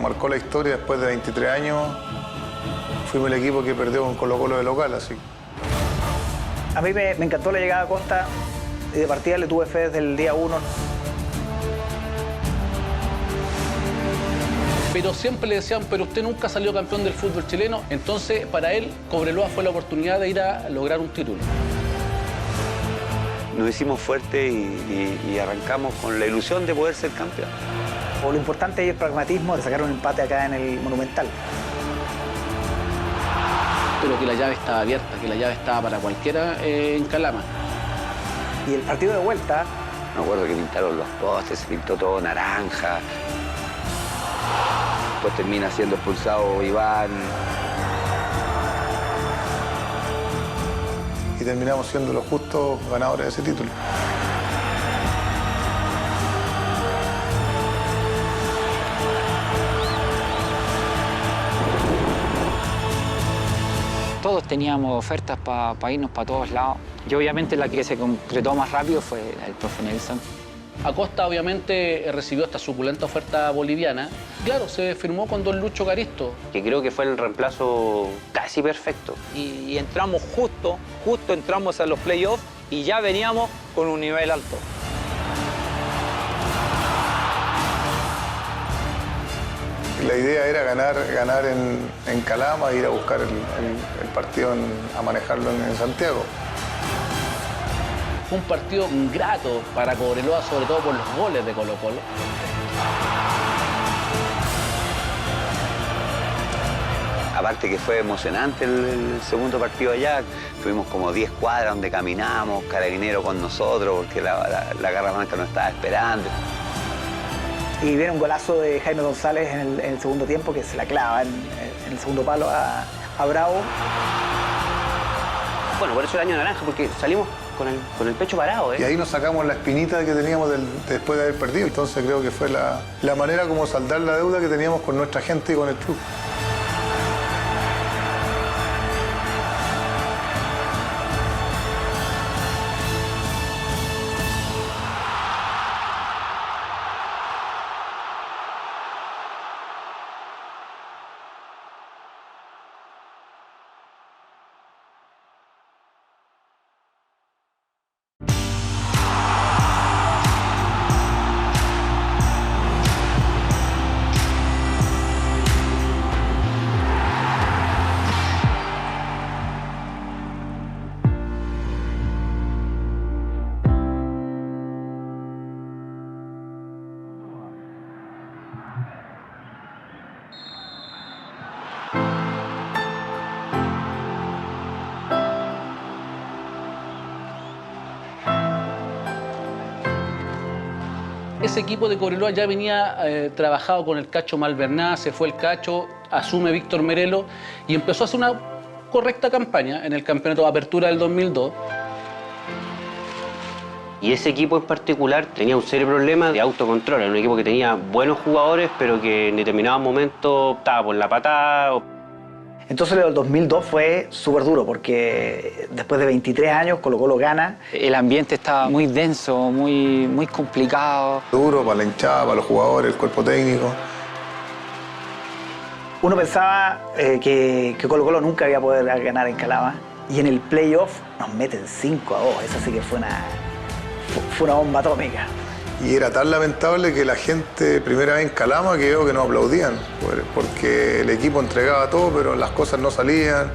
marcó la historia después de 23 años. Fuimos el equipo que perdió con Colo-Colo de local, así. A mí me encantó la llegada a Costa y de partida le tuve fe desde el día 1. Pero siempre le decían, pero usted nunca salió campeón del fútbol chileno. Entonces, para él, Cobreloa fue la oportunidad de ir a lograr un título. Nos hicimos fuertes y arrancamos con la ilusión de poder ser campeón. Lo importante es el pragmatismo de sacar un empate acá en el Monumental. Pero que la llave estaba abierta, que la llave estaba para cualquiera en Calama. Y el partido de vuelta... Me acuerdo que pintaron los postes, se pintó todo naranja. Después termina siendo expulsado Iván. Y terminamos siendo los justos ganadores de ese título. Todos teníamos ofertas para irnos para todos lados. Y obviamente la que se concretó más rápido fue el profe Nelson. Acosta obviamente recibió esta suculenta oferta boliviana. Claro, se firmó con don Lucho Caristo. Que creo que fue el reemplazo casi perfecto. Y entramos justo entramos a los playoffs y ya veníamos con un nivel alto. La idea era ganar en Calama e ir a buscar el partido, a manejarlo en Santiago. Fue un partido ingrato para Cobreloa, sobre todo por los goles de Colo-Colo. Aparte que fue emocionante el segundo partido allá. Tuvimos como 10 cuadras donde caminamos, Carabinero con nosotros, porque la Garra Blanca nos estaba esperando. Y viene un golazo de Jaime González en el segundo tiempo que se la clava en el segundo palo a Bravo. Bueno, por eso el año naranja, porque salimos con el pecho parado, ¿eh? Y ahí nos sacamos la espinita que teníamos después de haber perdido. Entonces creo que fue la manera como saldar la deuda que teníamos con nuestra gente y con el club. Ese equipo de Cobreloa ya venía trabajado con el Cacho Malverná, se fue el Cacho, asume Víctor Merelo y empezó a hacer una correcta campaña en el campeonato de apertura del 2002. Y ese equipo en particular tenía un serio problema de autocontrol. Era un equipo que tenía buenos jugadores, pero que en determinados momentos optaba por la patada. Entonces el 2002 fue súper duro porque después de 23 años Colo-Colo gana. El ambiente estaba muy denso, muy complicado. Duro para la hinchada, para los jugadores, el cuerpo técnico. Uno pensaba que Colo-Colo nunca iba a poder ganar en Calama y en el playoff nos meten 5-2. Esa sí que fue una bomba atómica. Y era tan lamentable que la gente, primera vez en Calama, que veo que no aplaudían, porque el equipo entregaba todo, pero las cosas no salían.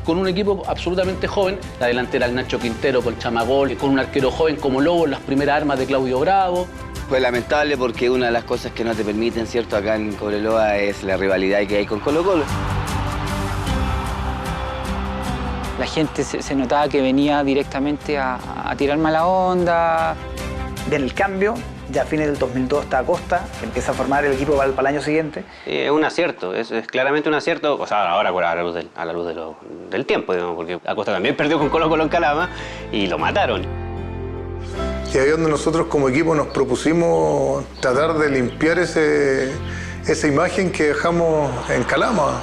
Con un equipo absolutamente joven, la delantera el Nacho Quintero con Chamagol, con un arquero joven como Lobo, las primeras armas de Claudio Bravo. Fue lamentable porque una de las cosas que no te permiten, ¿cierto?, acá en Cobreloa es la rivalidad que hay con Colo-Colo. La gente se notaba que venía directamente a tirar mala onda. Viene el cambio, ya a fines del 2002 está Acosta, que empieza a formar el equipo para el año siguiente. Es un acierto, es claramente un acierto. O sea, ahora a la luz del tiempo, digamos, porque Acosta también perdió con Colo-Colo en Calama y lo mataron. Y ahí es donde nosotros como equipo nos propusimos tratar de limpiar esa imagen que dejamos en Calama.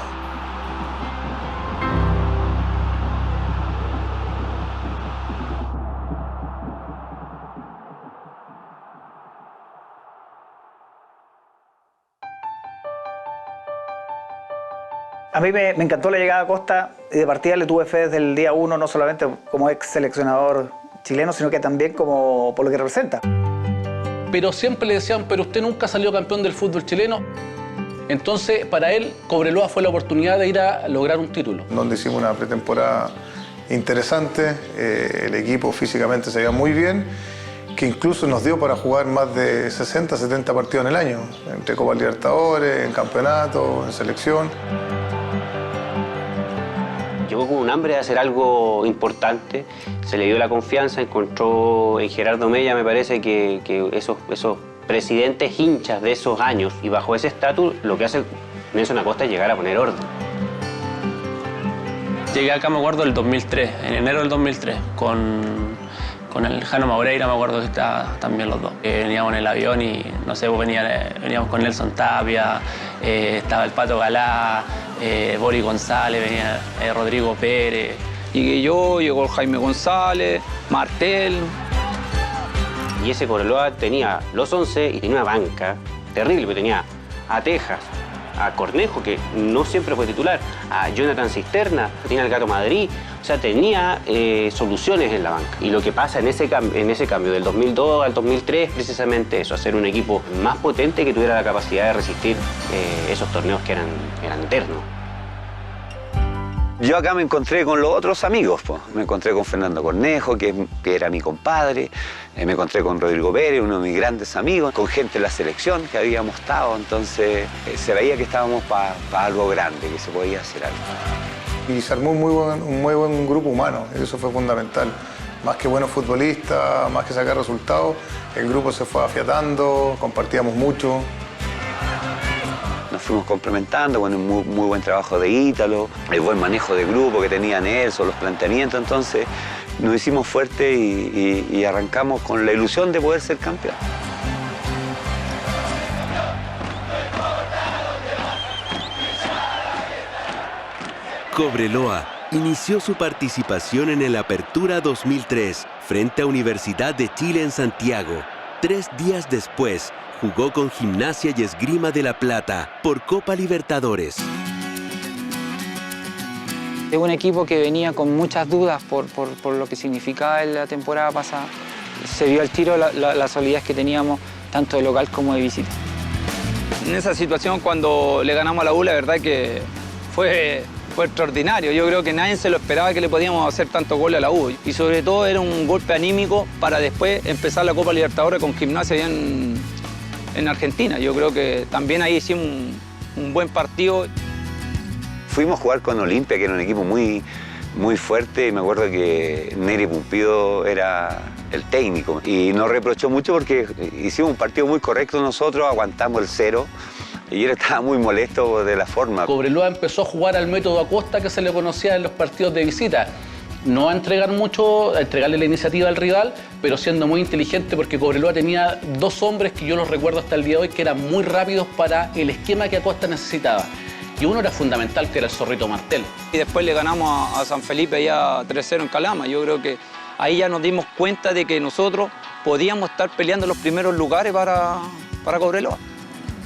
A mí me encantó la llegada a Costa y de partida le tuve fe desde el día 1, no solamente como ex seleccionador chileno, sino que también como por lo que representa. Pero siempre le decían, pero usted nunca salió campeón del fútbol chileno. Entonces, para él, Cobreloa fue la oportunidad de ir a lograr un título. Donde hicimos una pretemporada interesante, el equipo físicamente se veía muy bien, que incluso nos dio para jugar más de 60, 70 partidos en el año, entre Copa Libertadores, en campeonato, en selección. Llegó con un hambre de hacer algo importante, se le dio la confianza, encontró en Gerardo Mella, me parece, que esos presidentes hinchas de esos años, y bajo ese estatus lo que hace Nelson Acosta es llegar a poner orden. Llegué acá, me acuerdo, el 2003, en enero del 2003, con el Jano Maureira, me acuerdo que estaban también los dos. Veníamos en el avión y, no sé, veníamos con Nelson Tapia, estaba el Pato Galá, Boris González, venía Rodrigo Pérez. Llegué yo, llegó el Jaime González, Martel. Y ese Cobreloa tenía los 11 y tenía una banca terrible, porque tenía a Tejas, a Cornejo, que no siempre fue titular, a Jonathan Cisterna, tenía al Gato Madrid, o sea, tenía soluciones en la banca. Y lo que pasa en ese cambio del 2002 al 2003 es precisamente eso, hacer un equipo más potente que tuviera la capacidad de resistir esos torneos que eran eternos. Yo acá me encontré con los otros amigos, pues. Me encontré con Fernando Cornejo, que era mi compadre, me encontré con Rodrigo Pérez, uno de mis grandes amigos, con gente de la selección que habíamos estado, entonces se veía que estábamos para algo grande, que se podía hacer algo. Y se armó un muy buen grupo humano, eso fue fundamental. Más que buenos futbolistas, más que sacar resultados, el grupo se fue afiatando, compartíamos mucho. Nos fuimos complementando con un muy buen trabajo de Ítalo, el buen manejo de grupo que tenía Nelson, los planteamientos, entonces nos hicimos fuertes y arrancamos con la ilusión de poder ser campeón. Cobreloa inició su participación en el Apertura 2003 frente a Universidad de Chile en Santiago. 3 días después, jugó con Gimnasia y Esgrima de La Plata por Copa Libertadores. Es un equipo que venía con muchas dudas por lo que significaba en la temporada pasada. Se vio al tiro la solidez que teníamos tanto de local como de visita. En esa situación, cuando le ganamos a la U, la verdad que fue extraordinario. Yo creo que nadie se lo esperaba que le podíamos hacer tantos goles a la U. Y sobre todo era un golpe anímico para después empezar la Copa Libertadores con Gimnasia allá en Argentina. Yo creo que también ahí hicimos un buen partido. Fuimos a jugar con Olimpia, que era un equipo muy fuerte, y me acuerdo que Neri Pumpido era el técnico. Y nos reprochó mucho porque hicimos un partido muy correcto nosotros, aguantamos el 0, y él estaba muy molesto de la forma. Cobreloa empezó a jugar al método Acosta que se le conocía en los partidos de visita. No a entregar mucho, a entregarle la iniciativa al rival, pero siendo muy inteligente, porque Cobreloa tenía 2 hombres que yo los recuerdo hasta el día de hoy, que eran muy rápidos para el esquema que Acosta necesitaba. Y uno era fundamental, que era el Zorrito Martel. Y después le ganamos a San Felipe allá 3-0 en Calama. Yo creo que ahí ya nos dimos cuenta de que nosotros podíamos estar peleando los primeros lugares para Cobreloa.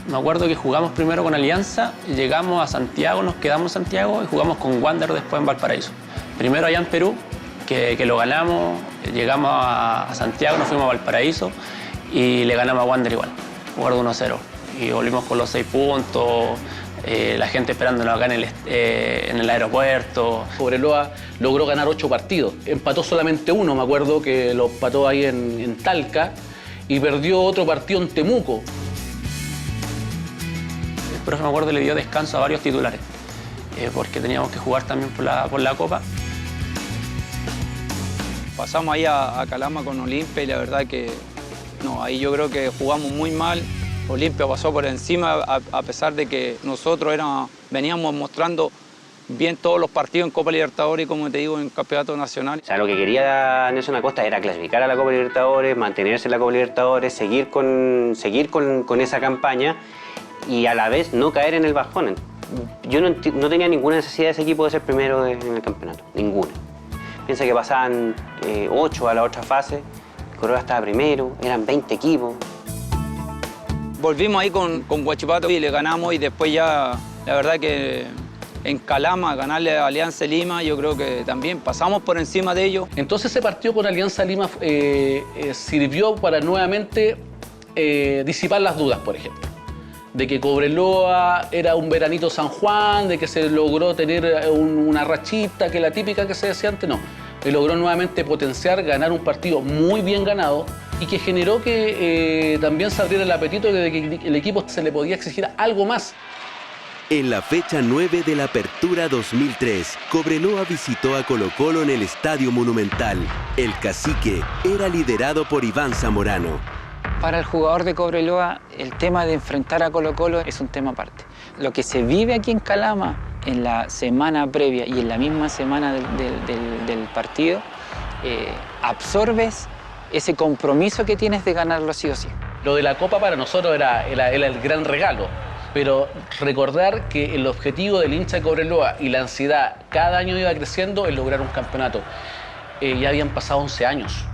Me acuerdo que jugamos primero con Alianza, llegamos a Santiago, nos quedamos en Santiago y jugamos con Wander después en Valparaíso. Primero allá en Perú, que lo ganamos, llegamos a Santiago, nos fuimos a Valparaíso y le ganamos a Wander igual, jugando 1-0. Y volvimos con los 6 puntos, la gente esperándonos acá en el aeropuerto. Cobreloa logró ganar 8 partidos, empató solamente 1, me acuerdo que lo empató ahí en Talca, y perdió otro partido en Temuco. El profe, me acuerdo, le dio descanso a varios titulares, porque teníamos que jugar también por la Copa. Pasamos ahí a Calama con Olimpia y la verdad que no, ahí yo creo que jugamos muy mal. Olimpia pasó por encima a pesar de que nosotros veníamos mostrando bien todos los partidos en Copa Libertadores y, como te digo, en Campeonato Nacional. O sea, lo que quería Nelson Acosta era clasificar a la Copa Libertadores, mantenerse en la Copa Libertadores, seguir con esa campaña y a la vez no caer en el bajón. Yo no tenía ninguna necesidad de ese equipo de ser primero en el campeonato, ninguna. Piensa que pasaban 8 a la otra fase, Cobreloa estaba primero, eran 20 equipos. Volvimos ahí con Huachipato y le ganamos, y después ya la verdad que en Calama, ganarle a Alianza Lima, yo creo que también pasamos por encima de ellos. Entonces ese partido con Alianza Lima sirvió para nuevamente disipar las dudas, por ejemplo. De que Cobreloa era un veranito San Juan, de que se logró tener una rachita, que la típica que se decía antes, no. Logró nuevamente potenciar, ganar un partido muy bien ganado y que generó que también se abriera el apetito de que el equipo se le podía exigir algo más. En la fecha 9 de la Apertura 2003, Cobreloa visitó a Colo-Colo en el Estadio Monumental. El Cacique era liderado por Iván Zamorano. Para el jugador de Cobreloa, el tema de enfrentar a Colo-Colo es un tema aparte. Lo que se vive aquí en Calama, en la semana previa y en la misma semana del partido, absorbes ese compromiso que tienes de ganarlo sí o sí. Lo de la Copa para nosotros era el gran regalo, pero recordar que el objetivo del hincha de Cobreloa y la ansiedad cada año iba creciendo en lograr un campeonato. Ya habían pasado 11 años.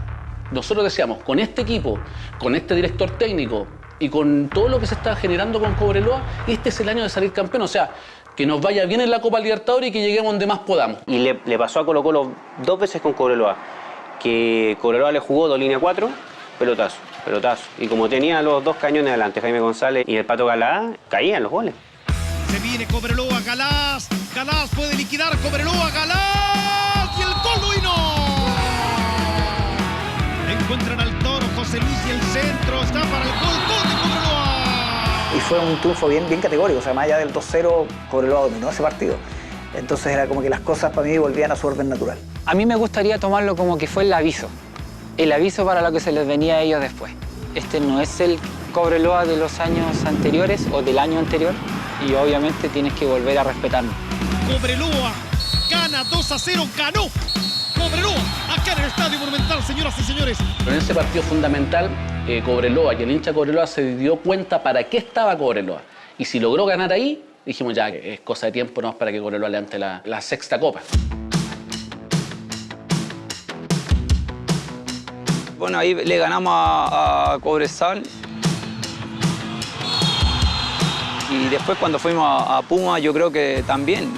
Nosotros decíamos, con este equipo, con este director técnico y con todo lo que se está generando con Cobreloa, este es el año de salir campeón. O sea, que nos vaya bien en la Copa Libertadores y que lleguemos donde más podamos. Y le pasó a Colo-Colo 2 veces con Cobreloa, que Cobreloa le jugó 2 líneas 4, pelotazo. Y como tenía los 2 cañones adelante, Jaime González y el Pato Galá, caían los goles. Se viene Cobreloa, Galás puede liquidar Cobreloa, Galás y el gol no. Encuentran al Toro, José Luis y el centro, está para el gol de Cobreloa. Y fue un triunfo bien categórico, o sea, más allá del 2-0, Cobreloa dominó ese partido. Entonces era como que las cosas para mí volvían a su orden natural. A mí me gustaría tomarlo como que fue el aviso para lo que se les venía a ellos después. Este no es el Cobreloa de los años anteriores o del año anterior y obviamente tienes que volver a respetarnos. Cobreloa gana 2-0, ganó Cobreloa acá en el Estadio Monumental, señoras y señores. Pero en ese partido fundamental, Cobreloa y el hincha Cobreloa se dio cuenta para qué estaba Cobreloa. Y si logró ganar ahí, dijimos ya que es cosa de tiempo nomás para que Cobreloa levante la 6ª copa. Bueno, ahí le ganamos a Cobresal. Y después cuando fuimos a Puma, yo creo que también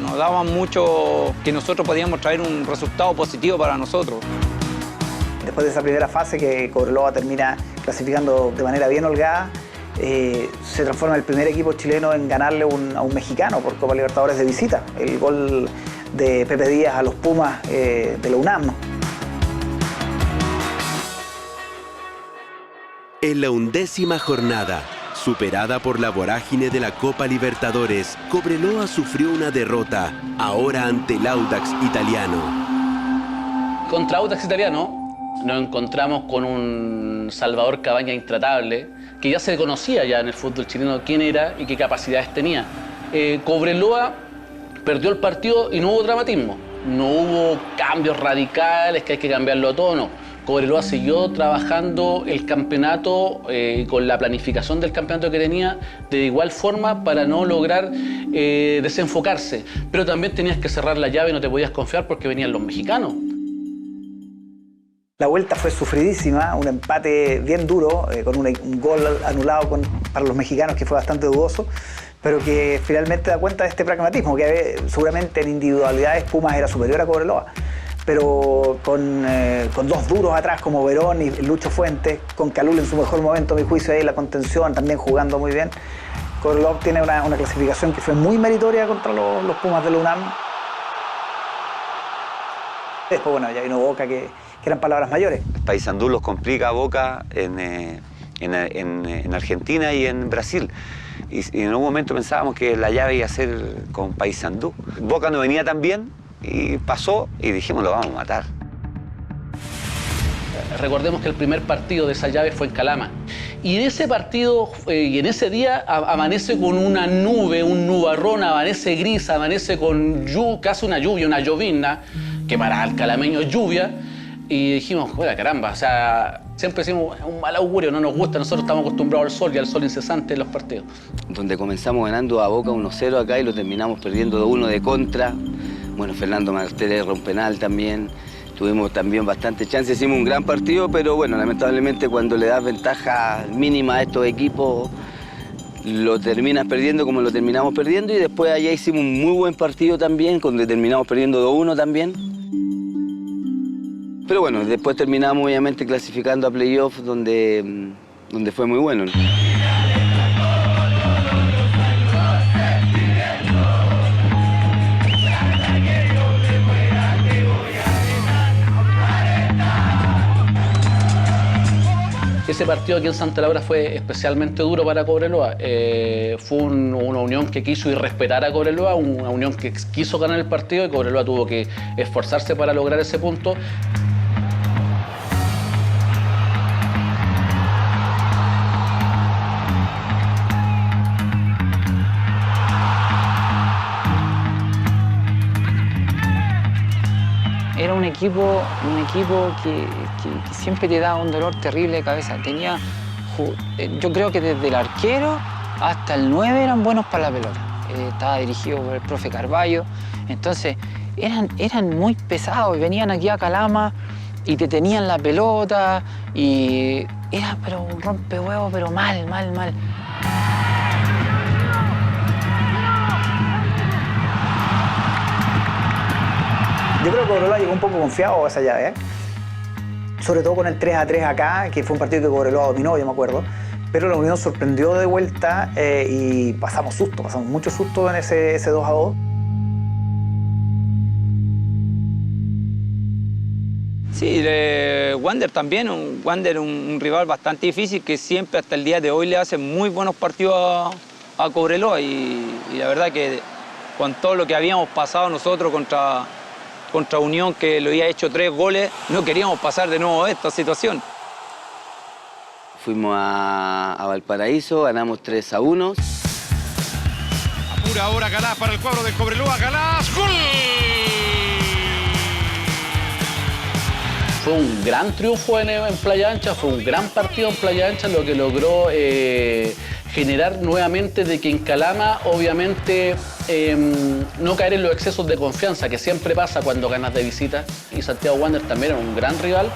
nos daban mucho que nosotros podíamos traer un resultado positivo para nosotros. Después de esa primera fase que Cobreloa termina clasificando de manera bien holgada, se transforma el primer equipo chileno en ganarle a un mexicano por Copa Libertadores de visita. El gol de Pepe Díaz a los Pumas de la UNAM, ¿no? En la 11ª jornada, superada por la vorágine de la Copa Libertadores, Cobreloa sufrió una derrota, ahora ante el Audax Italiano. Contra Audax Italiano nos encontramos con un Salvador Cabañas intratable, que ya se conocía ya en el fútbol chileno quién era y qué capacidades tenía. Cobreloa perdió el partido y no hubo dramatismo, no hubo cambios radicales que hay que cambiarlo todo, no. Cobreloa siguió trabajando el campeonato con la planificación del campeonato que tenía de igual forma para no lograr desenfocarse. Pero también tenías que cerrar la llave y no te podías confiar porque venían los mexicanos. La vuelta fue sufridísima, un empate bien duro, con un gol anulado para los mexicanos que fue bastante dudoso, pero que finalmente da cuenta de este pragmatismo, que seguramente en individualidades Pumas era superior a Cobreloa. Pero con 2 duros atrás como Verón y Lucho Fuentes, con Calul en su mejor momento, a mi juicio, ahí la contención, también jugando muy bien. Cobreloa tiene una clasificación que fue muy meritoria contra los Pumas de la UNAM. Después, bueno, ya vino Boca, que eran palabras mayores. Paysandú los complica a Boca en Argentina y en Brasil. Y en un momento pensábamos que la llave iba a ser con Paysandú. Boca no venía tan bien. Y pasó y dijimos, lo vamos a matar. Recordemos que el primer partido de esa llave fue en Calama. Y en ese partido y en ese día amanece con una nube, un nubarrón, amanece gris, amanece con casi una lluvia, una llovizna, que para el calameño es lluvia. Y dijimos, bueno, caramba, o sea, siempre decimos, es un mal augurio, no nos gusta, nosotros estamos acostumbrados al sol y al sol incesante en los partidos. Donde comenzamos ganando a Boca 1-0 acá y lo terminamos perdiendo 2-1 de contra. Bueno, Fernando Martínez erró un penal también. Tuvimos también bastante chance, hicimos un gran partido, pero bueno, lamentablemente cuando le das ventaja mínima a estos equipos, lo terminas perdiendo como lo terminamos perdiendo y después allá hicimos un muy buen partido también, donde terminamos perdiendo 2-1 también. Pero bueno, después terminamos obviamente clasificando a playoff donde fue muy bueno. Ese partido aquí en Santa Laura fue especialmente duro para Cobreloa. Fue una unión que quiso ir respetar a Cobreloa, una unión que quiso ganar el partido y Cobreloa tuvo que esforzarse para lograr ese punto. Era un equipo que siempre te daba un dolor terrible de cabeza. Yo creo que desde el arquero hasta el 9 eran buenos para la pelota. Estaba dirigido por el profe Carballo. Entonces eran muy pesados y venían aquí a Calama y te tenían la pelota y era pero un rompehuevos, pero mal. Yo creo que Cobreloa llegó un poco confiado a esa llave, ¿eh? Sobre todo con el 3-3 acá, que fue un partido que Cobreloa dominó, yo me acuerdo. Pero la Unión sorprendió de vuelta y pasamos mucho susto en ese 2-2. Sí, Wander también, un rival bastante difícil que siempre hasta el día de hoy le hace muy buenos partidos a Cobreloa y la verdad que con todo lo que habíamos pasado nosotros contra Unión, que lo había hecho 3 goles, no queríamos pasar de nuevo esta situación. Fuimos a Valparaíso, ganamos 3-1. Apura ahora Galás para el cuadro de Cobreloa. Galás, ¡gol! Fue un gran triunfo en Playa Ancha, fue un gran partido en Playa Ancha, lo que logró generar nuevamente de que en Calama, obviamente, no caer en los excesos de confianza, que siempre pasa cuando ganas de visita. Y Santiago Wanderers también era un gran rival.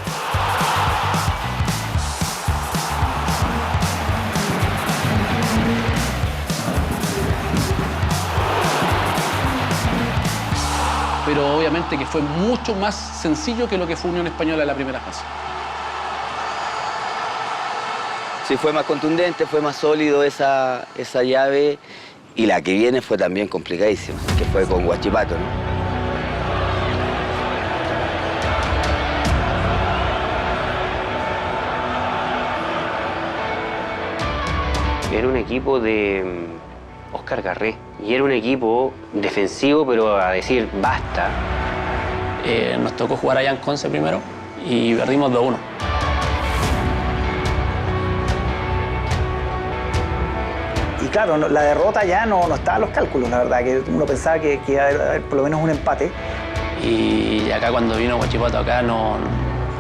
Pero obviamente que fue mucho más sencillo que lo que fue Unión Española en la primera fase. Sí, fue más contundente, fue más sólido esa llave y la que viene fue también complicadísima, que fue con Huachipato, ¿no? Era un equipo de Oscar Garré y era un equipo defensivo, pero a decir basta. Nos tocó jugar allá en Conce primero y perdimos 2-1. Y claro, la derrota ya no estaba en los cálculos, la verdad, que uno pensaba que iba a haber por lo menos un empate. Y acá cuando vino Huachipato acá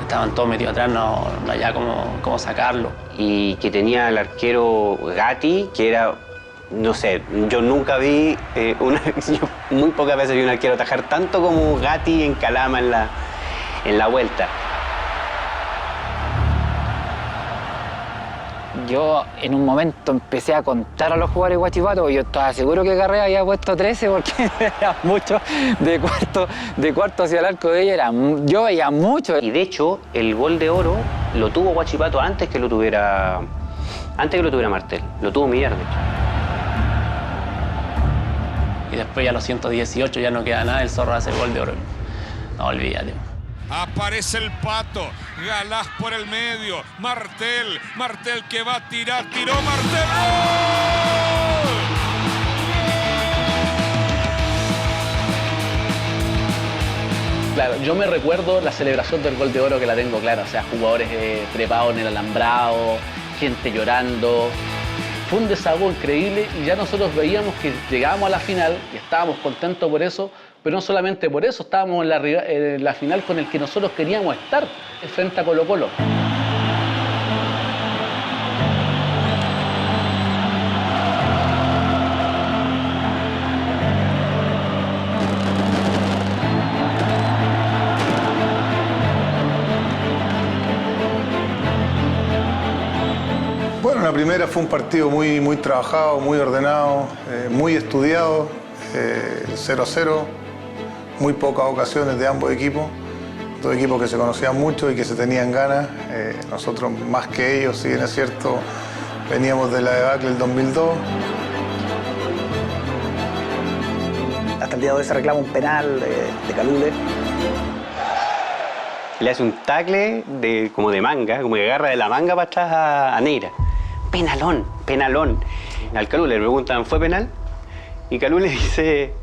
estaban todos metidos atrás, no había cómo sacarlo. Y que tenía el arquero Gatti, que era, no sé, yo nunca vi, muy pocas veces vi un arquero atajar tanto como Gatti en Calama en la vuelta. Yo en un momento empecé a contar a los jugadores de Huachipato, yo estaba seguro que Garré había puesto 13 porque era mucho de cuarto hacia el arco de ella, yo veía mucho. Y de hecho, el gol de oro lo tuvo Huachipato antes que lo tuviera Martel, lo tuvo Millar, de hecho. Y después ya a los 118 ya no queda nada, el Zorro hace el gol de oro. No, olvídate. Aparece el Pato, Galás por el medio, Martel que va a tirar, tiró Martel. ¡Gol! Claro, yo me recuerdo la celebración del gol de oro, que la tengo clara, o sea, jugadores trepados en el alambrado, gente llorando. Fue un desahogo increíble y ya nosotros veíamos que llegábamos a la final y estábamos contentos por eso, pero no solamente por eso, estábamos en la final con el que nosotros queríamos estar, frente a Colo-Colo. Bueno, Bueno, la primera fue un partido muy trabajado, muy ordenado, muy estudiado, 0-0, muy pocas ocasiones de ambos equipos, dos equipos que se conocían mucho y que se tenían ganas, nosotros más que ellos, si bien es cierto, veníamos de la debacle del 2002. Hasta el día de hoy se reclama un penal de Calule. Le hace un tackle como de manga, como que agarra de la manga para atrás a Neira. Penalón, penalón. Al Calule le preguntan, ¿fue penal? Y Calule dice,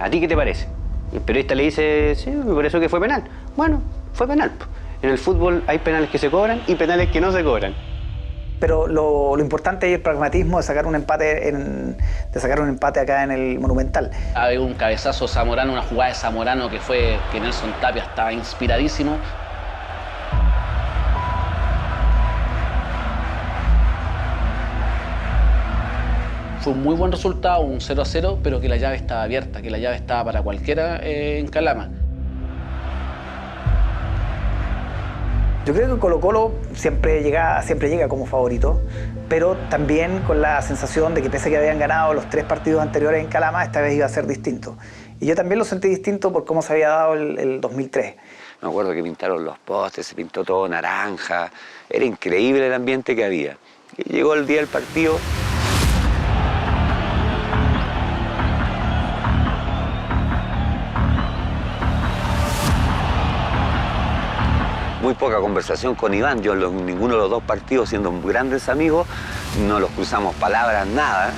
¿a ti qué te parece? Y el periodista le dice, sí, me pareció que fue penal. Bueno, fue penal. En el fútbol hay penales que se cobran y penales que no se cobran. Pero lo importante es el pragmatismo de sacar un empate acá en el Monumental. Hay un cabezazo Zamorano, una jugada de Zamorano que Nelson Tapia estaba inspiradísimo. Fue un muy buen resultado, un 0-0, pero que la llave estaba abierta, que la llave estaba para cualquiera en Calama. Yo creo que Colo-Colo siempre llega como favorito, pero también con la sensación de que pese a que habían ganado los 3 partidos anteriores en Calama, esta vez iba a ser distinto. Y yo también lo sentí distinto por cómo se había dado el 2003. Me acuerdo que pintaron los postes, se pintó todo naranja, era increíble el ambiente que había. Y llegó el día del partido. Muy poca conversación con Iván. Yo en ninguno de los dos partidos, siendo grandes amigos, no los cruzamos palabras, nada.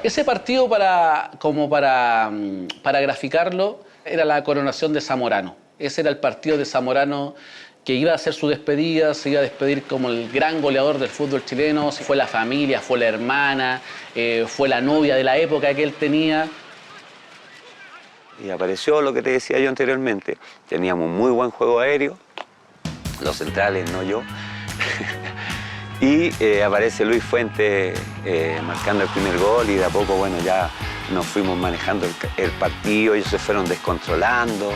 Ese partido, para graficarlo, era la coronación de Zamorano. Ese era el partido de Zamorano que iba a hacer su despedida, se iba a despedir como el gran goleador del fútbol chileno. Fue la familia, fue la hermana, fue la novia de la época que él tenía. Y apareció lo que te decía yo anteriormente. Teníamos muy buen juego aéreo, los centrales, no yo. Y aparece Luis Fuentes marcando el primer gol y de a poco, bueno, ya nos fuimos manejando el partido, ellos se fueron descontrolando.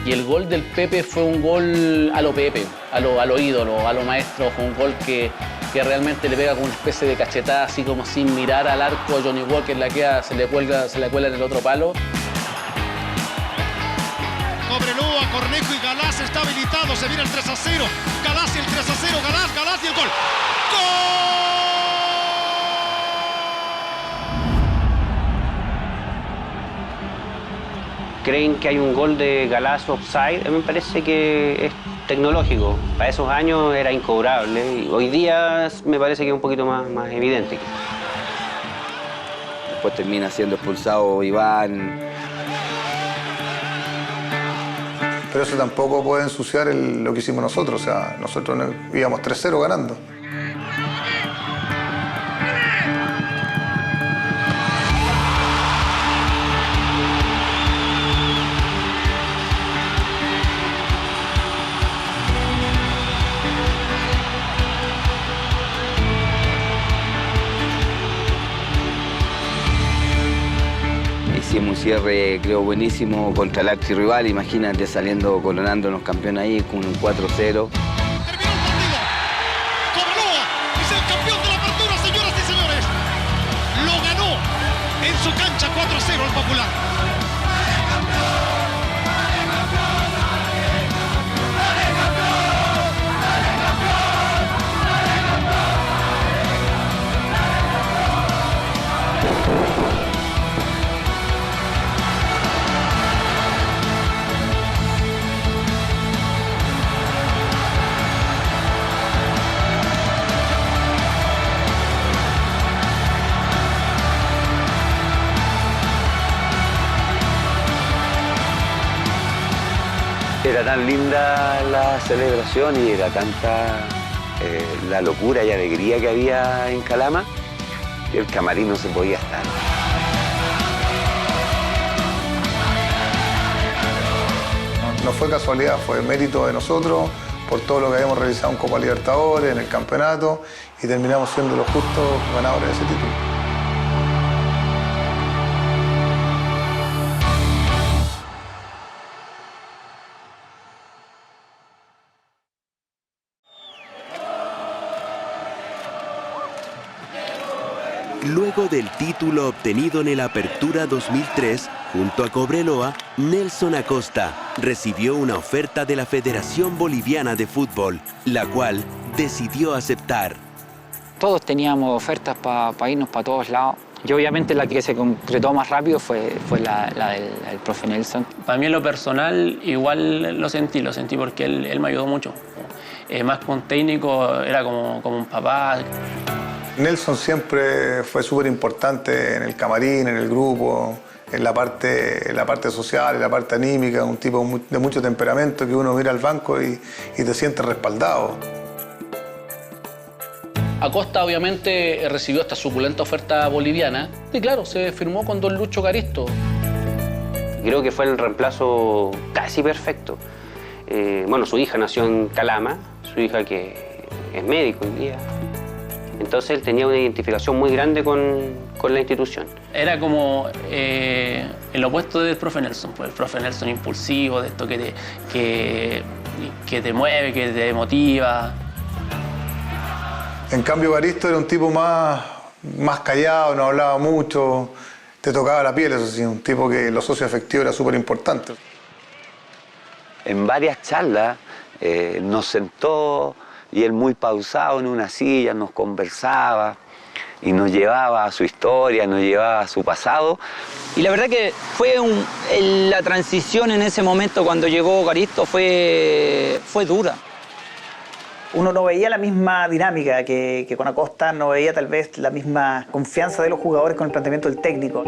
Y el gol del Pepe fue un gol a lo Pepe, a lo ídolo, a lo maestro. Fue un gol que realmente le pega con una especie de cachetada, así como sin mirar al arco. Johnny Walker se le cuela en el otro palo. Cobreloa, Cornejo y Galás está habilitado. Se viene el 3-0. Galás y el 3-0. Galás y el gol. ¡Gol! Creen que hay un gol de Galás offside. Me parece que es tecnológico. Para esos años era incobrable. Y hoy día me parece que es un poquito más evidente. Después termina siendo expulsado Iván. Pero eso tampoco puede ensuciar lo que hicimos nosotros. O sea, nosotros íbamos 3-0 ganando. Hicimos un cierre, creo, buenísimo contra el archirrival. Imagínate saliendo, coronándonos campeón ahí con un 4-0. Terminó el partido. Cobreloa es el campeón de la apertura, señoras y señores. Lo ganó en su cancha 4-0 el Popular. Era tan linda la celebración y era tanta la locura y alegría que había en Calama que el camarín no se podía estar. No fue casualidad, fue mérito de nosotros por todo lo que habíamos realizado en Copa Libertadores, en el campeonato, y terminamos siendo los justos ganadores de ese título. Luego del título obtenido en el Apertura 2003, junto a Cobreloa, Nelson Acosta recibió una oferta de la Federación Boliviana de Fútbol, la cual decidió aceptar. Todos teníamos ofertas para irnos para todos lados. Y obviamente la que se concretó más rápido fue la del profe Nelson. Para mí en lo personal igual lo sentí porque él me ayudó mucho. Más que un técnico, era como un papá. Nelson siempre fue súper importante en el camarín, en el grupo, en la parte social, en la parte anímica, un tipo de mucho temperamento que uno mira al banco y te siente respaldado. Acosta obviamente recibió esta suculenta oferta boliviana y claro, se firmó con don Lucho Caristo. Creo que fue el reemplazo casi perfecto. Bueno, su hija nació en Calama, su hija que es médico hoy día. Entonces él tenía una identificación muy grande con la institución. Era como el opuesto del profe Nelson, pues el profe Nelson impulsivo, de esto que te mueve, que te motiva. En cambio, Caristo era un tipo más callado, no hablaba mucho, te tocaba la piel, eso sí, un tipo que los socios afectivos era súper importante. En varias charlas nos sentó y él muy pausado en una silla nos conversaba y nos llevaba a su historia, nos llevaba a su pasado. Y la verdad que fue la transición en ese momento cuando llegó Caristo fue dura. Uno no veía la misma dinámica que con Acosta, no veía tal vez la misma confianza de los jugadores con el planteamiento del técnico.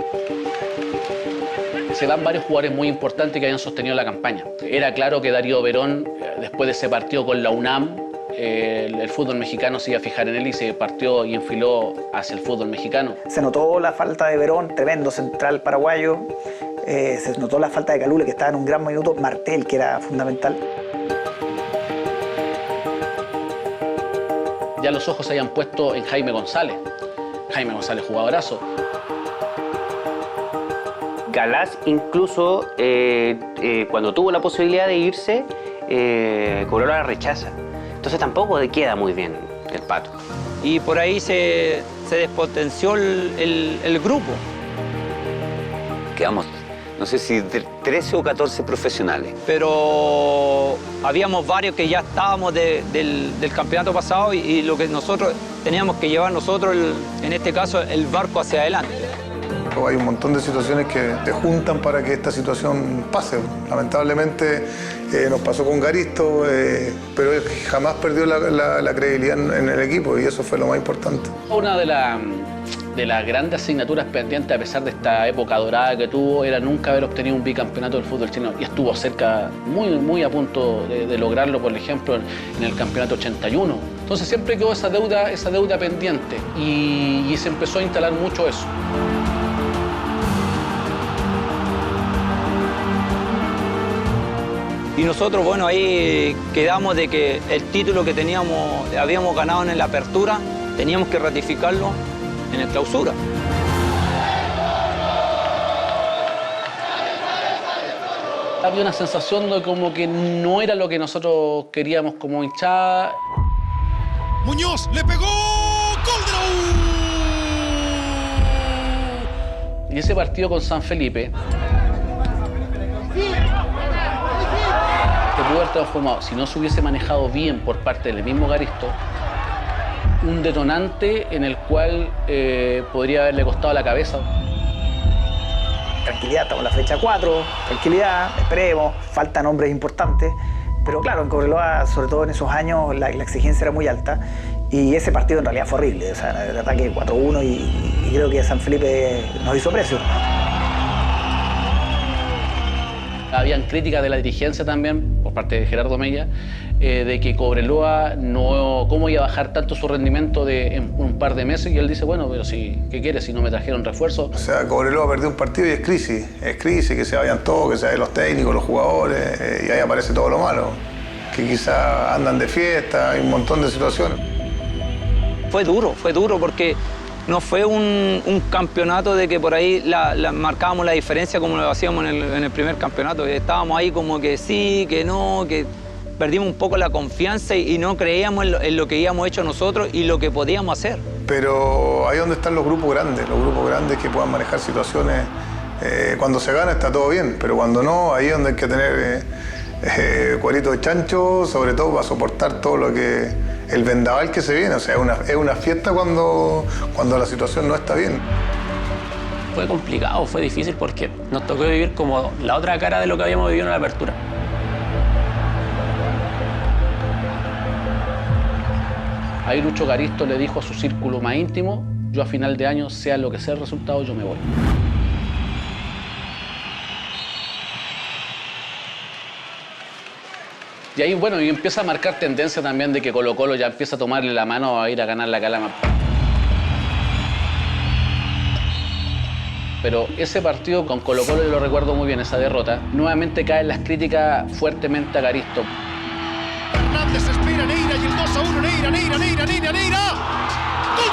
Se van varios jugadores muy importantes que habían sostenido la campaña. Era claro que Darío Verón, después de ese partido con la UNAM, el fútbol mexicano se iba a fijar en él y se partió y enfiló hacia el fútbol mexicano. Se notó la falta de Verón, tremendo central paraguayo. Se notó la falta de Calule, que estaba en un gran minuto. Martel, que era fundamental. Ya los ojos se habían puesto en Jaime González. Jaime González, jugadorazo. Galás incluso, cuando tuvo la posibilidad de irse, Cobreloa la rechaza. Entonces tampoco le queda muy bien el Pato. Y por ahí se despotenció el grupo. Quedamos, no sé si 13 o 14 profesionales. Pero habíamos varios que ya estábamos del campeonato pasado y lo que nosotros teníamos que llevar nosotros, en este caso, el barco hacia adelante. Hay un montón de situaciones que te juntan para que esta situación pase. Lamentablemente nos pasó con Caristo, pero él jamás perdió la credibilidad en el equipo y eso fue lo más importante. Una de las grandes asignaturas pendientes, a pesar de esta época dorada que tuvo, era nunca haber obtenido un bicampeonato del fútbol chileno. Y estuvo cerca, muy a punto de lograrlo, por ejemplo, en el campeonato 81. Entonces siempre quedó esa deuda pendiente y se empezó a instalar mucho eso. Y nosotros, bueno, ahí quedamos de que el título que habíamos ganado en la apertura, teníamos que ratificarlo en el clausura. Había una sensación de como que no era lo que nosotros queríamos como hinchada. Muñoz le pegó, gol de la U. Y ese partido con San Felipe que pudo haber transformado, si no se hubiese manejado bien por parte del mismo Caristo, un detonante en el cual podría haberle costado la cabeza. Tranquilidad, estamos en la fecha 4, tranquilidad, esperemos, faltan hombres importantes. Pero claro, en Cobreloa, sobre todo en esos años, la exigencia era muy alta y ese partido en realidad fue horrible. O sea, el ataque 4-1 y creo que San Felipe nos hizo precio. Habían críticas de la dirigencia también, por parte de Gerardo Mella, de que Cobreloa cómo iba a bajar tanto su rendimiento en un par de meses, y él dice, bueno, pero ¿qué quieres si no me trajeron refuerzos? O sea, Cobreloa perdió un partido y es crisis, que se vayan todos, que se vayan los técnicos, los jugadores, y ahí aparece todo lo malo, que quizás andan de fiesta, hay un montón de situaciones. Fue duro porque no fue un campeonato de que por ahí marcábamos la diferencia como lo hacíamos en el primer campeonato. Estábamos ahí como que sí, que no, que perdimos un poco la confianza y no creíamos en lo que habíamos hecho nosotros y lo que podíamos hacer. Pero ahí donde están los grupos grandes que puedan manejar situaciones. Cuando se gana está todo bien, pero cuando no, ahí es donde hay que tener cuerito de chancho, sobre todo para soportar todo lo que el vendaval que se viene. O sea, es una fiesta cuando la situación no está bien. Fue complicado, fue difícil porque nos tocó vivir como la otra cara de lo que habíamos vivido en la apertura. Ahí Lucho Caristo le dijo a su círculo más íntimo: yo a final de año, sea lo que sea el resultado, yo me voy. Y ahí, bueno, y empieza a marcar tendencia también de que Colo-Colo ya empieza a tomarle la mano a ir a ganar la Calama. Pero ese partido con Colo-Colo, yo lo recuerdo muy bien, esa derrota, nuevamente caen las críticas fuertemente a Caristo. Hernández espera Neira y el 2-1, Neira. ¡Gol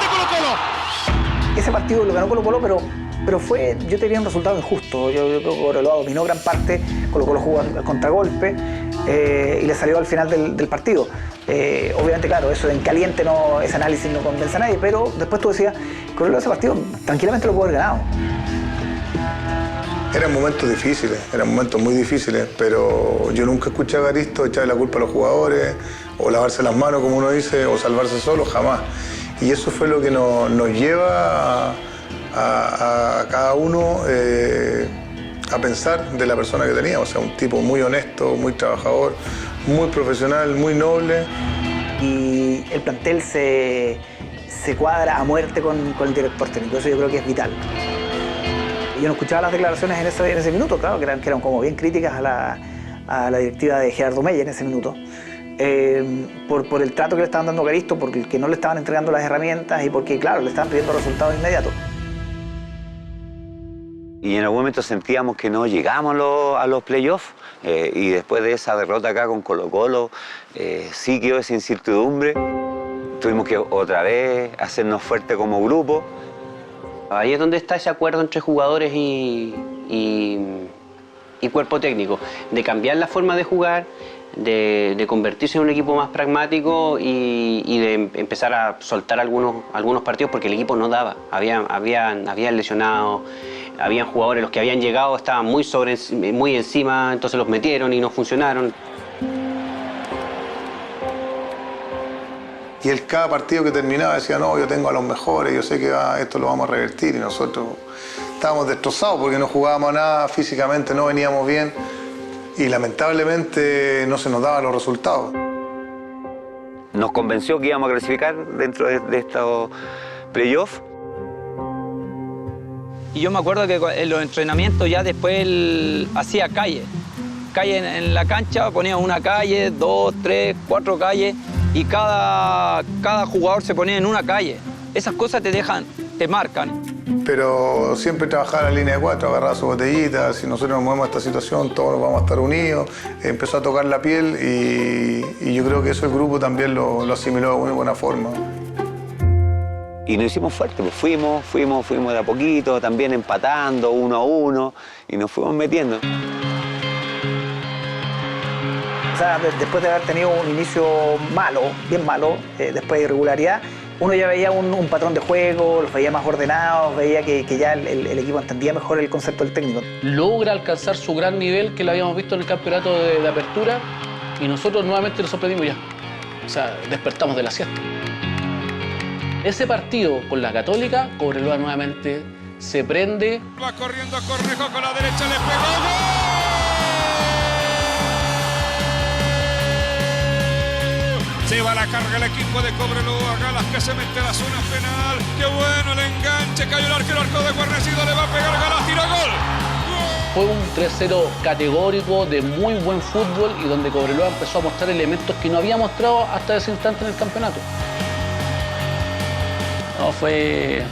de Colo-Colo! Ese partido lo ganó Colo-Colo, pero fue, yo te diría, un resultado injusto. Yo creo que Colo-Colo dominó gran parte, Colo-Colo jugó al contragolpe y le salió al final del partido. Obviamente, claro, eso en caliente ese análisis no convence a nadie, pero después tú decías, Colo-Colo ese partido tranquilamente lo pudo haber ganado. Eran momentos muy difíciles, pero yo nunca escuché a Caristo echarle la culpa a los jugadores, o lavarse las manos, como uno dice, o salvarse solo, jamás. Y eso fue lo que nos lleva a cada uno a pensar de la persona que tenía. O sea, un tipo muy honesto, muy trabajador, muy profesional, muy noble. Y el plantel se cuadra a muerte con el director técnico, eso yo creo que es vital. Yo no escuchaba las declaraciones en ese minuto, claro, que eran como bien críticas a la directiva de Gerardo Meyer en ese minuto, por el trato que le estaban dando a Caristo, porque no le estaban entregando las herramientas y porque, claro, le estaban pidiendo resultados inmediatos. Y en algún momento sentíamos que no llegamos a los playoffs, y después de esa derrota acá con Colo-Colo, sí quedó esa incertidumbre. Tuvimos que otra vez hacernos fuertes como grupo. Ahí es donde está ese acuerdo entre jugadores y cuerpo técnico, de cambiar la forma de jugar, de convertirse en un equipo más pragmático y de empezar a soltar algunos partidos porque el equipo no daba. Habían lesionados, habían jugadores, los que habían llegado estaban muy encima, entonces los metieron y no funcionaron. Y cada partido que terminaba decía, no, yo tengo a los mejores, yo sé que esto lo vamos a revertir. Y nosotros estábamos destrozados porque no jugábamos nada, físicamente no veníamos bien y lamentablemente no se nos daban los resultados. Nos convenció que íbamos a clasificar dentro de estos playoffs. Y yo me acuerdo que en los entrenamientos ya después él hacía calle en la cancha, ponía una calle, 2, 3, 4 calles. Y cada jugador se ponía en una calle. Esas cosas te marcan. Pero siempre trabajaba en la línea de 4, agarraba su botellita, si nosotros nos movemos a esta situación, todos nos vamos a estar unidos. Empezó a tocar la piel y yo creo que eso el grupo también lo asimiló de muy buena forma. Y nos hicimos fuertes, pues fuimos de a poquito, también empatando 1-1 y nos fuimos metiendo. O sea, después de haber tenido un inicio malo, bien malo, después de irregularidad, uno ya veía un patrón de juego, los veía más ordenados, veía que ya el equipo entendía mejor el concepto del técnico. Logra alcanzar su gran nivel que lo habíamos visto en el campeonato de apertura y nosotros nuevamente nos sorprendimos ya. O sea, despertamos de la siesta. Ese partido con la Católica, Cobreloa nuevamente se prende. Va corriendo a Cornejo con la derecha, le pegó. ¡Gol! Se va la carga el equipo de Cobreloa, Galas que se mete a la zona penal. ¡Qué bueno el enganche! Cayó el arco de Guarnecido, le va a pegar Galas, tira gol. Fue un 3-0 categórico de muy buen fútbol y donde Cobreloa empezó a mostrar elementos que no había mostrado hasta ese instante en el campeonato. No, fue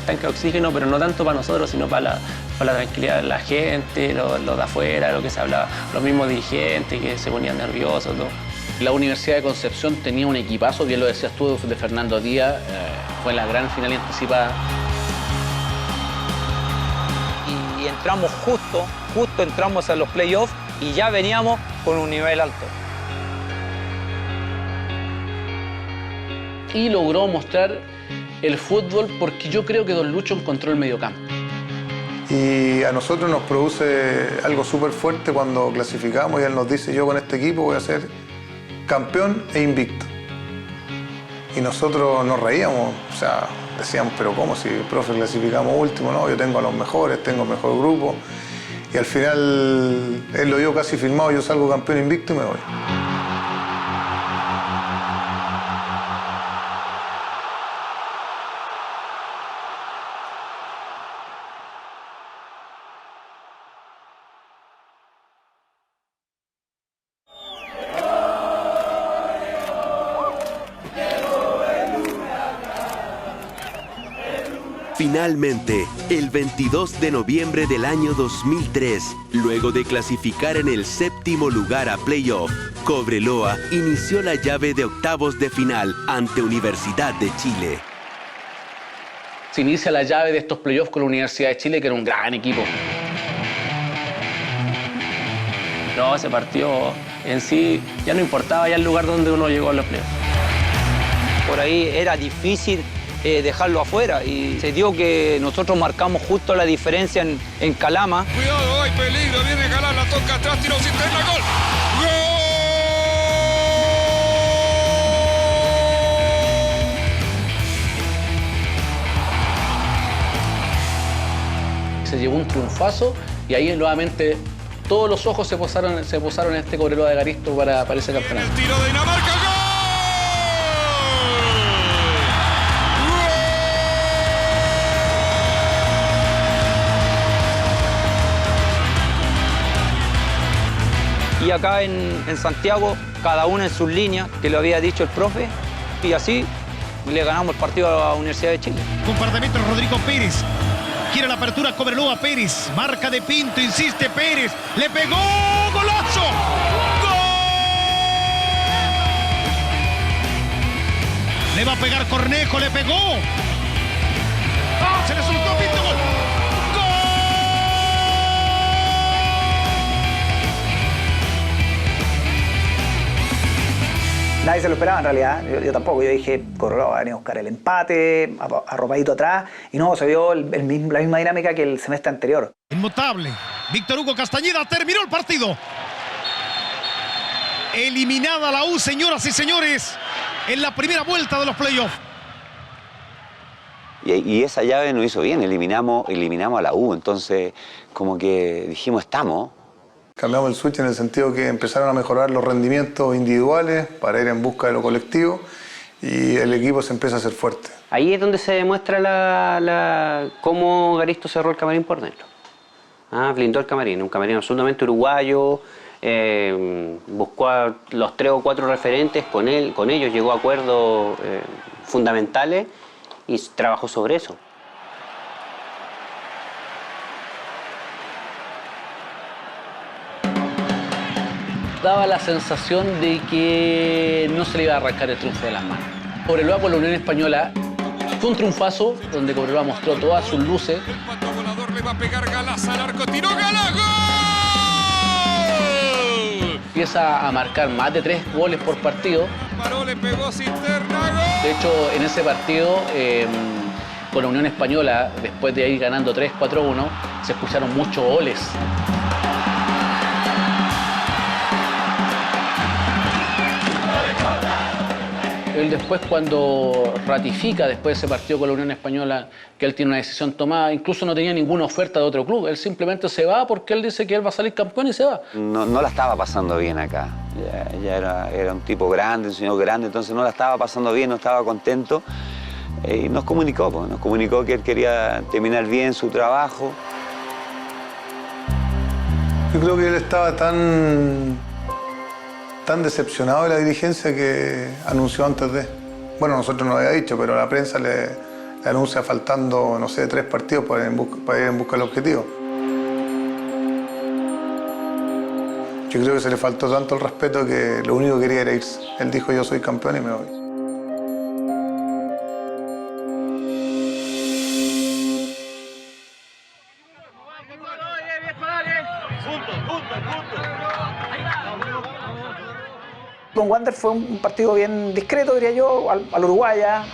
tanque de oxígeno, pero no tanto para nosotros, sino para la tranquilidad de la gente, los de afuera, lo que se hablaba, los mismos dirigentes que se ponían nerviosos, todo. La Universidad de Concepción tenía un equipazo, bien lo decías tú, de Fernando Díaz, fue la gran final anticipada. Y entramos justo entramos a los playoffs y ya veníamos con un nivel alto. y logró mostrar el fútbol, porque yo creo que Don Lucho encontró el mediocampo. Y a nosotros nos produce algo súper fuerte cuando clasificamos y él nos dice: yo con este equipo voy a ser campeón e invicto. Y nosotros nos reíamos, o sea, decíamos: pero ¿cómo si, profe, clasificamos último? No, yo tengo a los mejores, tengo el mejor grupo. Y al final él lo dio casi firmado: yo salgo campeón invicto y me voy. Finalmente, el 22 de noviembre del año 2003, luego de clasificar en el 7º lugar a playoff, Cobreloa inició la llave de octavos de final ante Universidad de Chile. Se inicia la llave de estos playoffs con la Universidad de Chile, que era un gran equipo. No, ese partido en sí ya no importaba ya el lugar donde uno llegó a los playoffs. Por ahí era difícil dejarlo afuera y se dio que nosotros marcamos justo la diferencia en Calama. Cuidado, hay peligro, viene Galán, la toca atrás, tiro Cisterna, gol. Se llevó un triunfazo y ahí nuevamente todos los ojos se posaron en este Cobreloa de Evaristo para ese campeonato. El tiro de Dinamarca, gol. Y acá en Santiago, cada uno en sus líneas, que lo había dicho el profe, y así le ganamos el partido a la Universidad de Chile. Un par de metros, Rodrigo Pérez. Quiere la apertura Cobreloa, Pérez. Marca de Pinto, insiste Pérez. Le pegó, golazo. ¡Gol! Le va a pegar Cornejo, le pegó. ¡Ah! Se le soltó Pinto, gol. Nadie se lo esperaba en realidad, yo tampoco. Yo dije: Cobreloa va a venir a buscar el empate, arropadito atrás, y no, se vio la misma dinámica que el semestre anterior. Inmutable. Víctor Hugo Castañeda terminó el partido. Eliminada la U, señoras y señores, en la primera vuelta de los playoffs. Y esa llave nos hizo bien, eliminamos a la U, entonces como que dijimos: estamos. Cambiamos el switch en el sentido que empezaron a mejorar los rendimientos individuales para ir en busca de lo colectivo y el equipo se empieza a hacer fuerte. Ahí es donde se demuestra cómo Evaristo cerró el camarín por dentro. Blindó el camarín, un camarín absolutamente uruguayo, buscó a los 3 o 4 referentes, con ellos llegó a acuerdos fundamentales y trabajó sobre eso. Daba la sensación de que no se le iba a arrancar el triunfo de las manos. Cobreloa con la Unión Española fue un triunfazo donde Cobreloa mostró todas sus luces. El pato volador le va a pegar Galás al arco, tiró Galás, ¡gol! Empieza a marcar más de 3 goles por partido. Paró, le pegó Cisterna, gol. De hecho, en ese partido, con la Unión Española, después de ir ganando 3-4-1, se escucharon muchos goles. Él después, cuando ratifica después de ese partido con la Unión Española que él tiene una decisión tomada, incluso no tenía ninguna oferta de otro club, él simplemente se va porque él dice que él va a salir campeón y se va. No la estaba pasando bien acá, ya era un tipo grande, un señor grande, entonces no la estaba pasando bien, no estaba contento y nos comunicó que él quería terminar bien su trabajo. Yo creo que él estaba tan decepcionado de la dirigencia que anunció antes de. Bueno, nosotros no lo había dicho, pero la prensa le anuncia faltando, no sé, 3 partidos para ir en busca del objetivo. Yo creo que se le faltó tanto el respeto que lo único que quería era irse. Él dijo: yo soy campeón y me voy. Con Wander fue un partido bien discreto, diría yo, al uruguaya.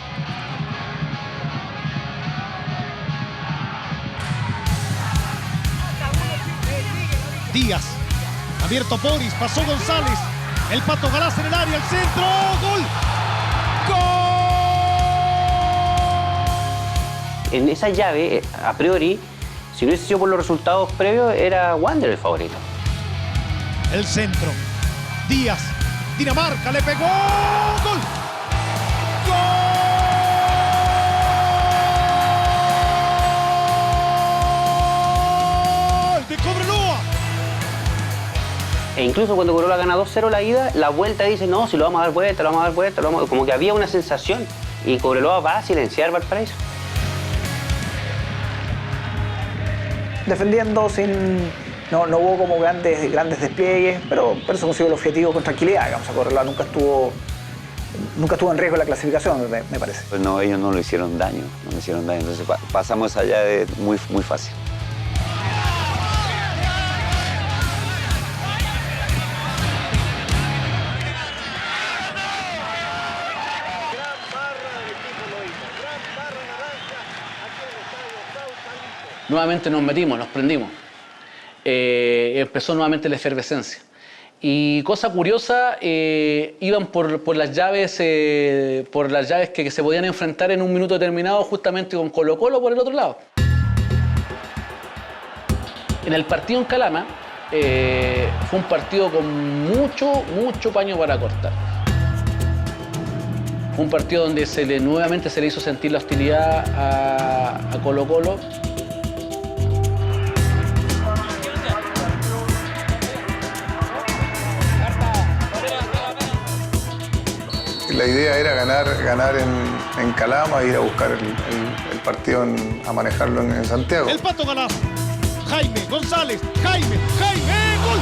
Díaz, abierto Boris, pasó González, el Pato Galaz en el área, el centro, ¡gol! ¡Gol! En esa llave, a priori, si no hubiese sido por los resultados previos, era Wander el favorito. El centro, Díaz, Dinamarca, le pegó, ¡gol! ¡Gol! De Cobreloa. E incluso cuando Cobreloa gana 2-0 la ida, la vuelta dice, no, si lo vamos a dar vuelta, lo vamos a dar vuelta, lo vamos a dar... Como que había una sensación. Y Cobreloa va a silenciar Valparaíso. Defendiendo no hubo como grandes despliegues, pero se consiguió el objetivo con tranquilidad. Digamos, Cobreloa nunca estuvo en riesgo la clasificación, me parece. Pues no, ellos no le hicieron daño, entonces pasamos allá de muy fácil. Nuevamente nos metimos, nos prendimos. Empezó nuevamente la efervescencia. Y cosa curiosa, iban por las llaves que se podían enfrentar en un minuto determinado, justamente con Colo-Colo por el otro lado. En el partido en Calama, fue un partido con mucho paño para cortar. Fue un partido donde nuevamente se le hizo sentir la hostilidad a Colo-Colo. La idea era ganar en Calama e ir a buscar el partido, a manejarlo en Santiago. El Pato Galaz, Jaime, González, Jaime, ¡gol!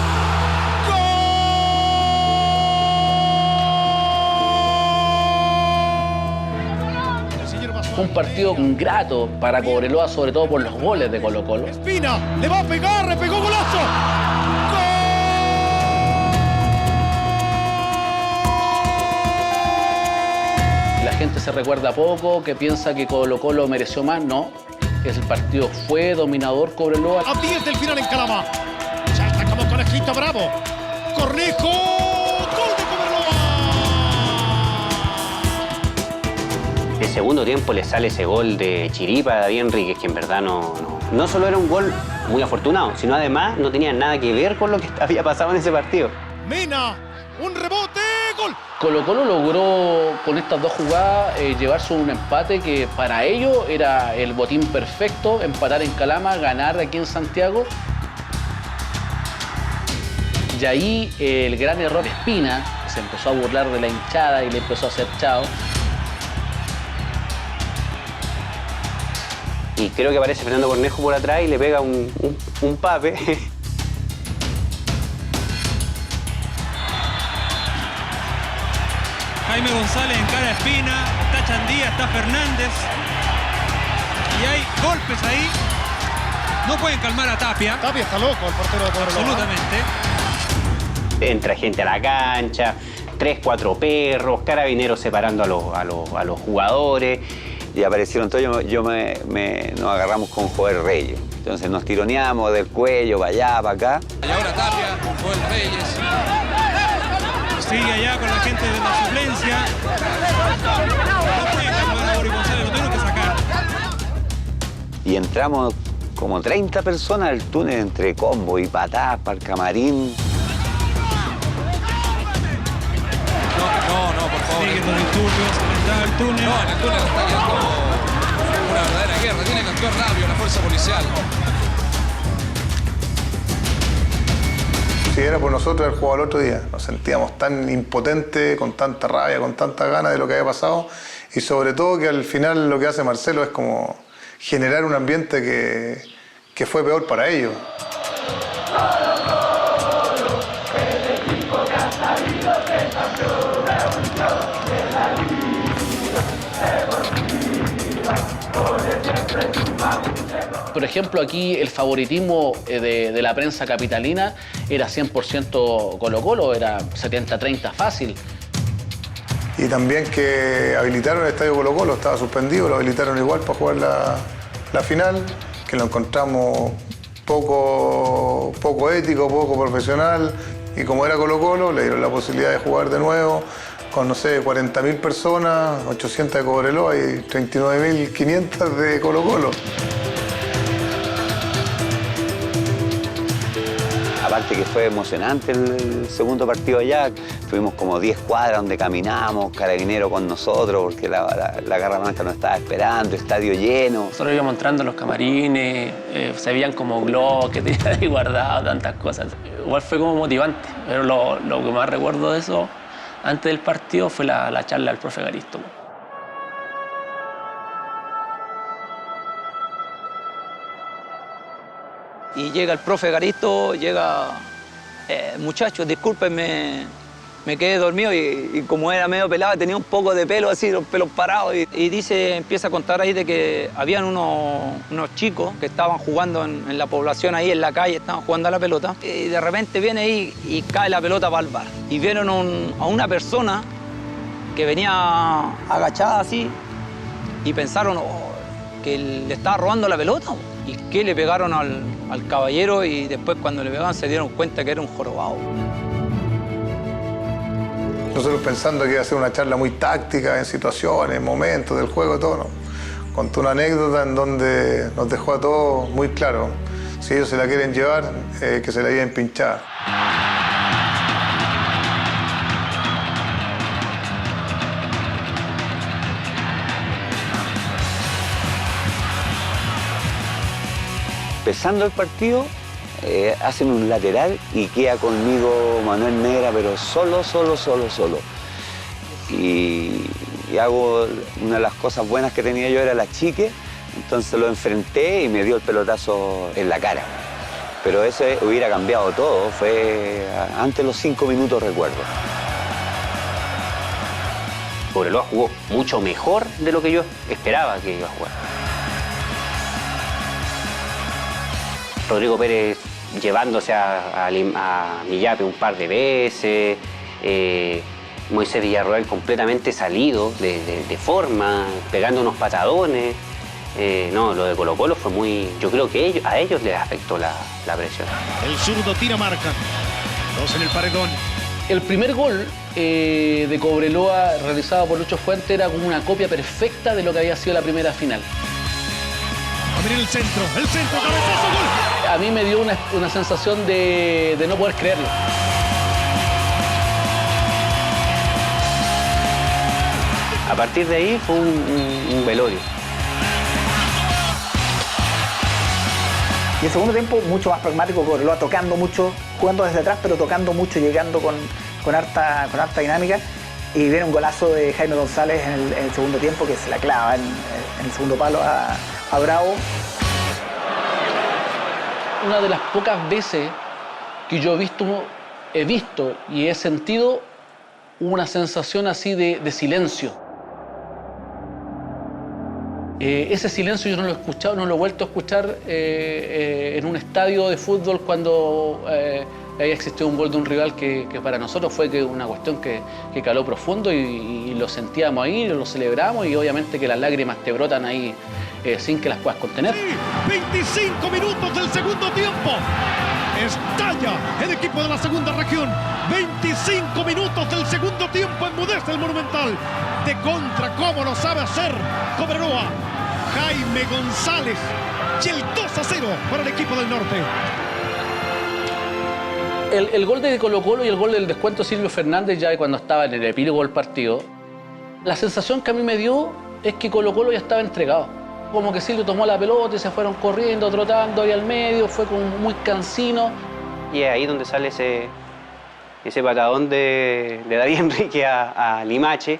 Fue un partido ingrato para Cobreloa, sobre todo por los goles de Colo-Colo. Espina, le va a pegar, le pegó, golazo. La gente se recuerda poco, que piensa que Colo-Colo mereció más. No, el partido fue dominador Cobreloa. A 10 del final en Calama. Ya está como conejito bravo. Cornejo, gol de Cobreloa. El segundo tiempo le sale ese gol de Chiripa a David Enríquez, que en verdad no solo era un gol muy afortunado, sino además no tenía nada que ver con lo que había pasado en ese partido. Mena, un rebote, gol. Colo-Colo logró con estas dos jugadas llevarse un empate que para ellos era el botín perfecto, empatar en Calama, ganar aquí en Santiago. Y ahí el gran error de Espina, se empezó a burlar de la hinchada y le empezó a hacer chao. Y creo que aparece Fernando Cornejo por atrás y le pega un pape. Jaime González encara a Espina, está Chandía, está Fernández. Y hay golpes ahí. No pueden calmar a Tapia. Tapia está loco, el portero de Cobreloa. Absolutamente. Entra gente a la cancha, 3, 4 perros, carabineros separando a los jugadores. Y aparecieron todos, nos agarramos con Joel Reyes. Entonces nos tironeamos del cuello para allá, para acá. Y ahora Tapia, Joel Reyes. Sigue allá con la gente de la suplencia. No puede calmar a Boris González, lo tengo que sacar. Y entramos como 30 personas al túnel entre combo y patadas para el camarín. No, por favor. Sigue con el túnel, se entraba el túnel. No, en el túnel está quedando una verdadera guerra. Tiene que actuar rápido la fuerza policial. Si era por nosotros el juego al otro día, nos sentíamos tan impotentes, con tanta rabia, con tanta ganas de lo que había pasado, y sobre todo que al final lo que hace Marcelo es como generar un ambiente que fue peor para ellos. Por ejemplo, aquí el favoritismo de la prensa capitalina era 100% Colo-Colo, era 70-30 fácil. Y también que habilitaron el estadio Colo-Colo, estaba suspendido, lo habilitaron igual para jugar la final, que lo encontramos poco ético, poco profesional, y como era Colo-Colo, le dieron la posibilidad de jugar de nuevo con, no sé, 40.000 personas, 800 de Cobreloa y 39.500 de Colo-Colo. Aparte que fue emocionante el segundo partido allá, tuvimos como 10 cuadras donde caminamos, Carabinero con nosotros, porque la Garra Blanca nos estaba esperando, estadio lleno. Nosotros íbamos entrando en los camarines, se veían como globos que tenían ahí guardados, tantas cosas. Igual fue como motivante, pero lo que más recuerdo de eso, antes del partido, fue la charla del profe Garisto. Y llega el profe Garisto, llega, muchachos, discúlpenme, me quedé dormido y como era medio pelado, tenía un poco de pelo así, los pelos parados. Y dice, empieza a contar ahí de que habían unos chicos que estaban jugando en la población ahí, en la calle, estaban jugando a la pelota. Y de repente viene ahí y cae la pelota para el bar. Y vieron a una persona que venía agachada así y pensaron que le estaba robando la pelota. Y que le pegaron al caballero y después cuando le pegaban se dieron cuenta que era un jorobado. Nosotros pensando que iba a ser una charla muy táctica en situaciones, momentos del juego, todo, ¿no? Contó una anécdota en donde nos dejó a todos muy claro. Si ellos se la quieren llevar, que se la lleven pinchada. Empezando el partido, hacen un lateral y queda conmigo Manuel Negra, pero solo. Y hago una de las cosas buenas que tenía yo, era la chique, entonces lo enfrenté y me dio el pelotazo en la cara. Pero eso hubiera cambiado todo, fue antes de los 5 minutos, recuerdo. Cobreloa jugó mucho mejor de lo que yo esperaba que iba a jugar. Rodrigo Pérez llevándose a Millape un par de veces, Moisés Villarroel completamente salido de forma, pegando unos patadones. No, lo de Colo-Colo fue muy... Yo creo que a ellos les afectó la presión. El zurdo tira marca. 2 en el paredón. El primer gol de Cobreloa realizado por Lucho Fuente era como una copia perfecta de lo que había sido la primera final. A ver el centro, cabezazo, gol. A mí me dio una sensación de no poder creerlo. A partir de ahí fue un velorio. Y el segundo tiempo mucho más pragmático, Cobreloa tocando mucho, jugando desde atrás, pero tocando mucho, llegando con harta dinámica. Y viene un golazo de Jaime González en el segundo tiempo que se la clava en el segundo palo a Bravo. Una de las pocas veces que yo he visto y he sentido una sensación así de silencio. Ese silencio yo no lo he escuchado, no lo he vuelto a escuchar en un estadio de fútbol cuando había existido un gol de un rival que para nosotros fue una cuestión que caló profundo y lo sentíamos ahí, lo celebramos y obviamente que las lágrimas te brotan ahí sin que las puedas contener. 25 minutos del segundo tiempo. Estalla el equipo de la segunda región. 25 minutos del segundo tiempo, enmudece el Monumental. De contra, ¿cómo lo sabe hacer Cobreloa? Jaime González. Y el 2-0 para el equipo del norte. El gol de Colo-Colo y el gol del descuento de Silvio Fernández ya cuando estaba en el epílogo del partido, la sensación que a mí me dio es que Colo-Colo ya estaba entregado. Como que Silvio tomó la pelota y se fueron corriendo, trotando ahí al medio, fue como muy cansino. Y es ahí donde sale ese patadón de David Enrique a Limache.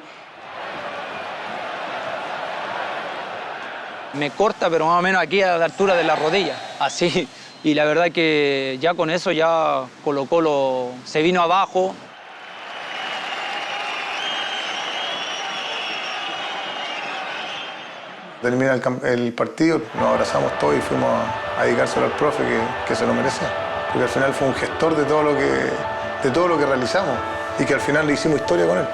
Me corta, pero más o menos aquí a la altura de la rodilla, así. Y la verdad que ya con eso ya Colo-Colo se vino abajo. Termina el partido, nos abrazamos todos y fuimos a dedicárselo al profe que se lo merecía. Porque al final fue un gestor de todo lo que realizamos y que al final le hicimos historia con él.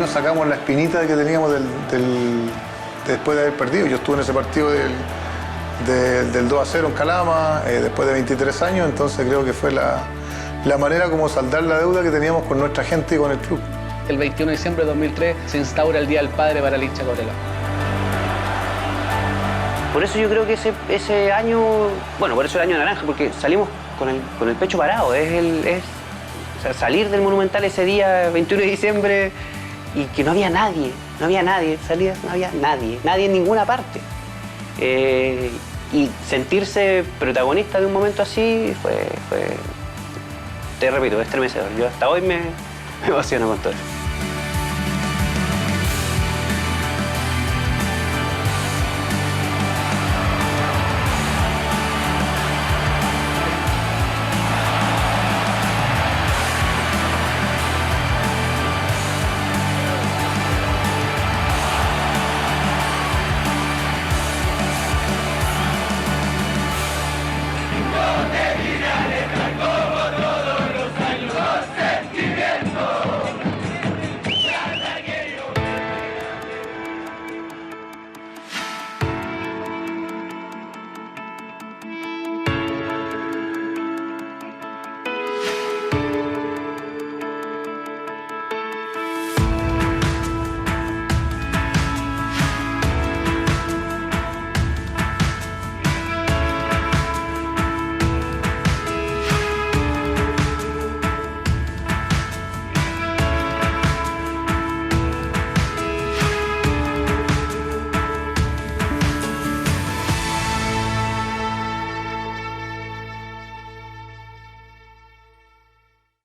nos sacamos la espinita que teníamos después de haber perdido. Yo estuve en ese partido del 2-0 en Calama, después de 23 años, entonces creo que fue la manera como saldar la deuda que teníamos con nuestra gente y con el club. El 21 de diciembre de 2003 se instaura el Día del Padre para el hincha Cobreloa. Por eso yo creo que ese año, bueno, por eso el año naranja, porque salimos con el pecho parado. O sea, salir del Monumental ese día, 21 de diciembre, y que no había nadie, salías, no había nadie en ninguna parte. Y sentirse protagonista de un momento así fue te repito, estremecedor. Yo hasta hoy me emociono con todo eso.